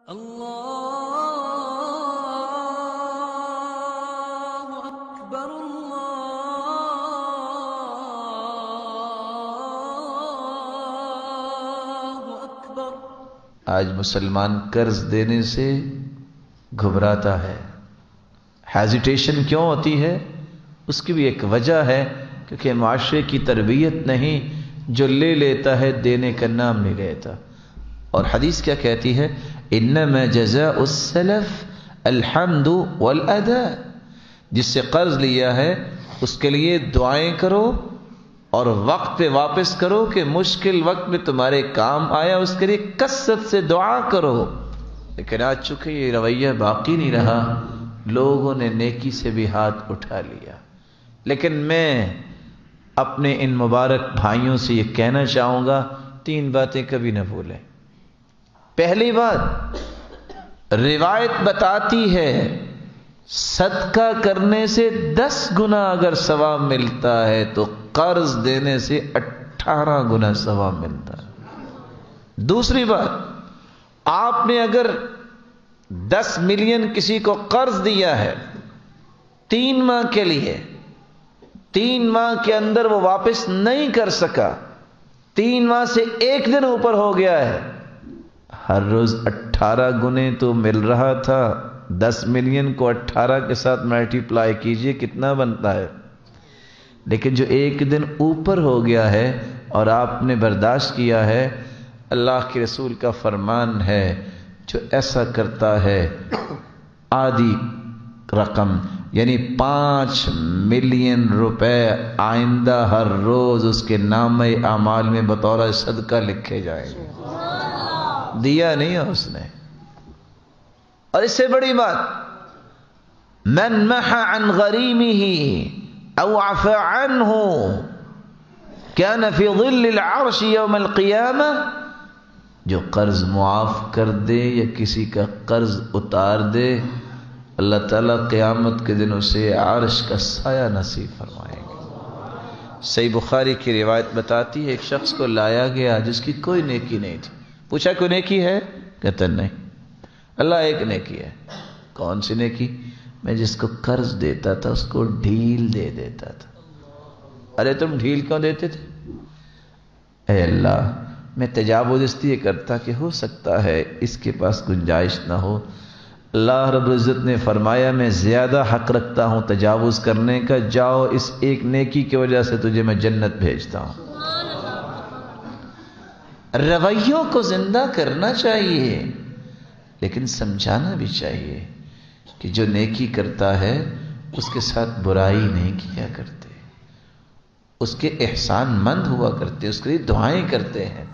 اللہ اکبر اللہ اکبر۔ آج مسلمان قرض دینے سے گھبراتا ہے، ہیزیٹیشن کیوں ہوتی ہے؟ اس کی بھی ایک وجہ ہے، کیونکہ معاشرے کی تربیت نہیں، جو لے لیتا ہے دینے کا نام نہیں لیتا۔ اور حدیث کیا کہتی ہے؟ انما جزاء السلف الحمد والادا۔ جس سے قرض لیا ہے اس کے لیے دعائیں کرو اور وقت پہ واپس کرو کہ مشکل وقت میں تمہارے کام آیا، اس کے لیے کثرت سے دعا کرو۔ لیکن آج چونکہ یہ رویہ باقی نہیں رہا، لوگوں نے نیکی سے بھی ہاتھ اٹھا لیا۔ لیکن میں اپنے ان مبارک بھائیوں سے یہ کہنا چاہوں گا، 3 باتیں کبھی نہ بھولیں۔ پہلی بات، روایت بتاتی ہے صدقہ کرنے سے 10 گنا اگر ثواب ملتا ہے تو قرض دینے سے 18 گنا ثواب ملتا ہے۔ دوسری بات، آپ نے اگر 10 ملین کسی کو قرض دیا ہے 3 ماہ کے لیے، 3 ماہ کے اندر وہ واپس نہیں کر سکا، 3 ماہ سے 1 دن اوپر ہو گیا ہے، ہر روز 18 گنے تو مل رہا تھا، 10 ملین کو 18 کے ساتھ ملٹیپلائی کیجئے کتنا بنتا ہے۔ لیکن جو 1 دن اوپر ہو گیا ہے اور آپ نے برداشت کیا ہے، اللہ کے رسول کا فرمان ہے جو ایسا کرتا ہے آدھی رقم یعنی 5 ملین روپے آئندہ ہر روز اس کے نامہ اعمال میں بطور صدقہ لکھے جائیں گے۔ دیا نہیں ہے اس نے۔ اور اس سے بڑی بات، من محى عن غریمه او عفى عنه كان في ظل العرش يوم القيامة۔ جو قرض معاف کر دے یا کسی کا قرض اتار دے، اللہ تعالیٰ قیامت کے دن اسے عرش کا سایہ نصیب فرمائے گا۔ صحیح بخاری کی روایت بتاتی ہے، ایک شخص کو لایا گیا جس کی کوئی نیکی نہیں تھی، پوچھا کوئی نیکی ہے؟ کہتا نہیں، اللہ ایک نیکی ہے۔ کون سی نیکی؟ میں جس کو قرض دیتا تھا اس کو ڈھیل دے دیتا تھا۔ ارے تم ڈھیل کیوں دیتے تھے؟ اے اللہ، میں تجاوز اس لیے کرتا کہ ہو سکتا ہے اس کے پاس گنجائش نہ ہو۔ اللہ رب العزت نے فرمایا میں زیادہ حق رکھتا ہوں تجاوز کرنے کا، جاؤ اس ایک نیکی کی وجہ سے تجھے میں جنت بھیجتا ہوں۔ رویوں کو زندہ کرنا چاہیے، لیکن سمجھانا بھی چاہیے کہ جو نیکی کرتا ہے اس کے ساتھ برائی نہیں کیا کرتے، اس کے احسان مند ہوا کرتے، اس کے لیے دعائیں کرتے ہیں۔